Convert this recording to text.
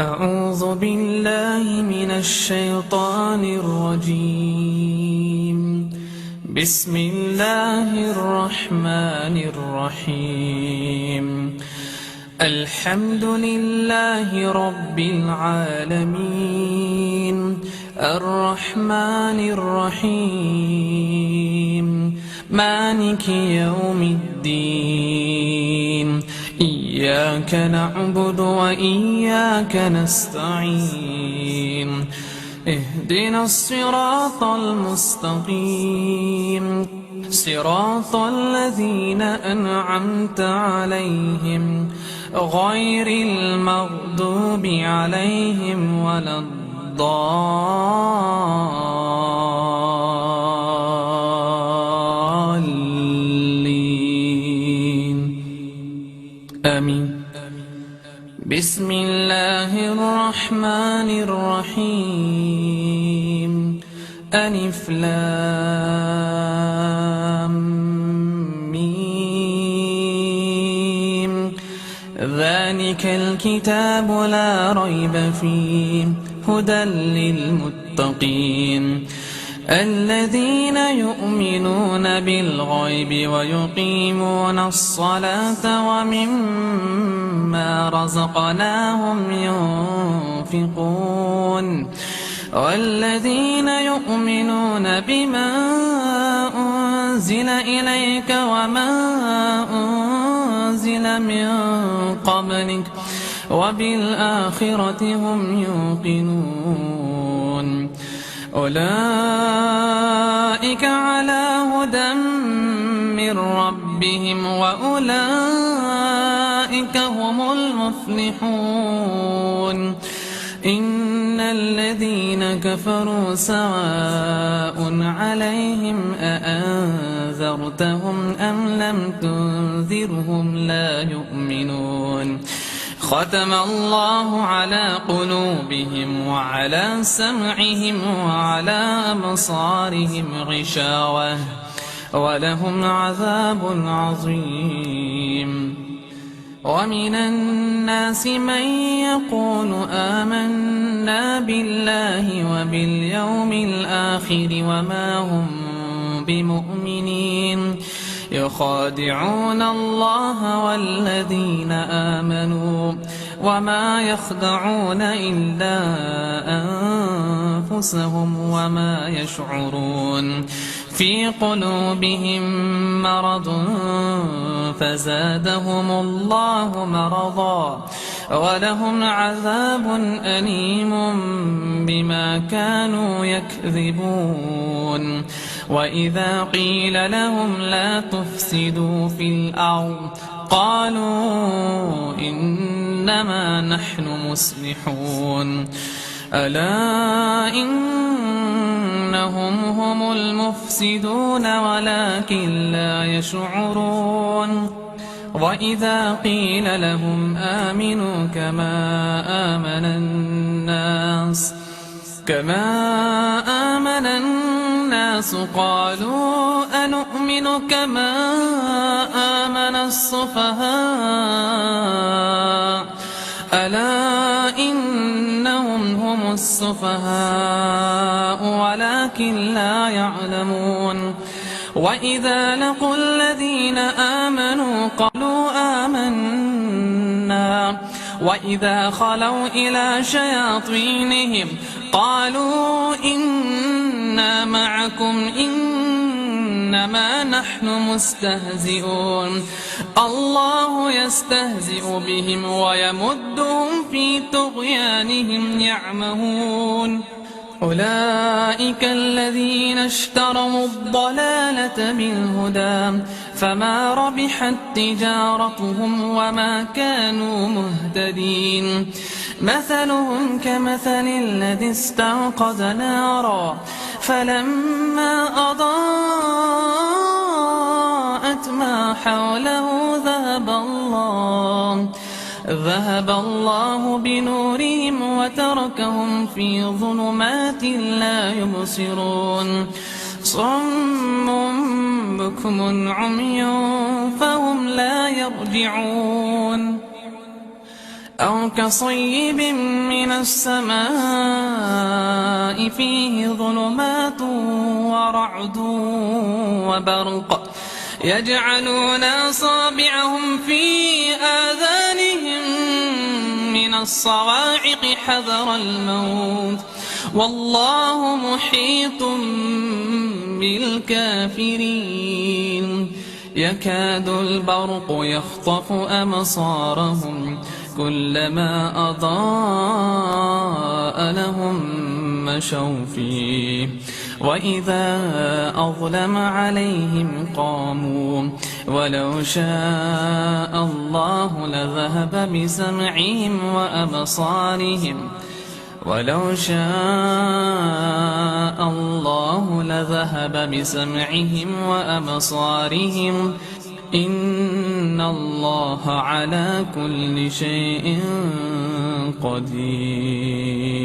أعوذ بالله من الشيطان الرجيم. بسم الله الرحمن الرحيم. الحمد لله رب العالمين، الرحمن الرحيم، مالك يوم الدين. إياك نعبد وإياك نستعين. اهدنا الصراط المستقيم، صراط الذين أنعمت عليهم غير المغضوب عليهم ولا الضالين. آمين. بسم الله الرحمن الرحيم. ألف لام ميم. ذلك الكتاب لا ريب فيه هدى للمتقين الذين يؤمنون بالغيب ويقيمون الصلاة ومما رزقناهم ينفقون والذين يؤمنون بما أنزل إليك وما أنزل من قبلك وبالآخرة هم يوقنون. أولئك على هدى من ربهم وأولئك هم المفلحون. إن الذين كفروا سواء عليهم أأنذرتهم أم لم تنذرهم لا يؤمنون. ختم الله على قلوبهم وعلى سمعهم وعلى أبصارهم غشاوة ولهم عذاب عظيم. ومن الناس من يقول آمنا بالله وباليوم الآخر وما هم بمؤمنين يخادعون الله والذين آمنوا وما يخدعون إلا أنفسهم وما يشعرون. في قلوبهم مرض فزادهم الله مرضا ولهم عذاب أليم بما كانوا يكذبون. وإذا قيل لهم لا تفسدوا في الأرض قالوا إنما نحن مصلحون. ألا إنهم هم المفسدون ولكن لا يشعرون. وإذا قيل لهم آمنوا كما آمن الناس قالوا أنؤمن كما آمن السفهاء. ألا إنهم هم السفهاء ولكن لا يعلمون. وإذا لقوا الذين آمنوا قالوا آمنا وإذا خلوا إلى شياطينهم قالوا إنا معكم إنما نحن مستهزئون. الله يستهزئ بهم ويمدهم في طغيانهم يعمهون. أولئك الذين اشتروا الضلالة بالهدى فما ربحت تجارتهم وما كانوا مهتدين. مثلهم كمثل الذي استوقد نارا فلما أضاءت ما حوله ذهب الله بنورهم وتركهم في ظلمات لا يبصرون. صم بكم عمي فهم لا يرجعون. أو كصيب من السماء فيه ظلمات ورعد وبرق يجعلون أصابعهم في آذانهم من الصواعق حذر الموت والله محيط بالكافرين يكاد البرق يخطف أبصارهم كلما أضاء لهم مشوا فيه وإذا أظلم عليهم قاموا ولو شاء الله لذهب بسمعهم وأبصارهم إن الله على كل شيء قدير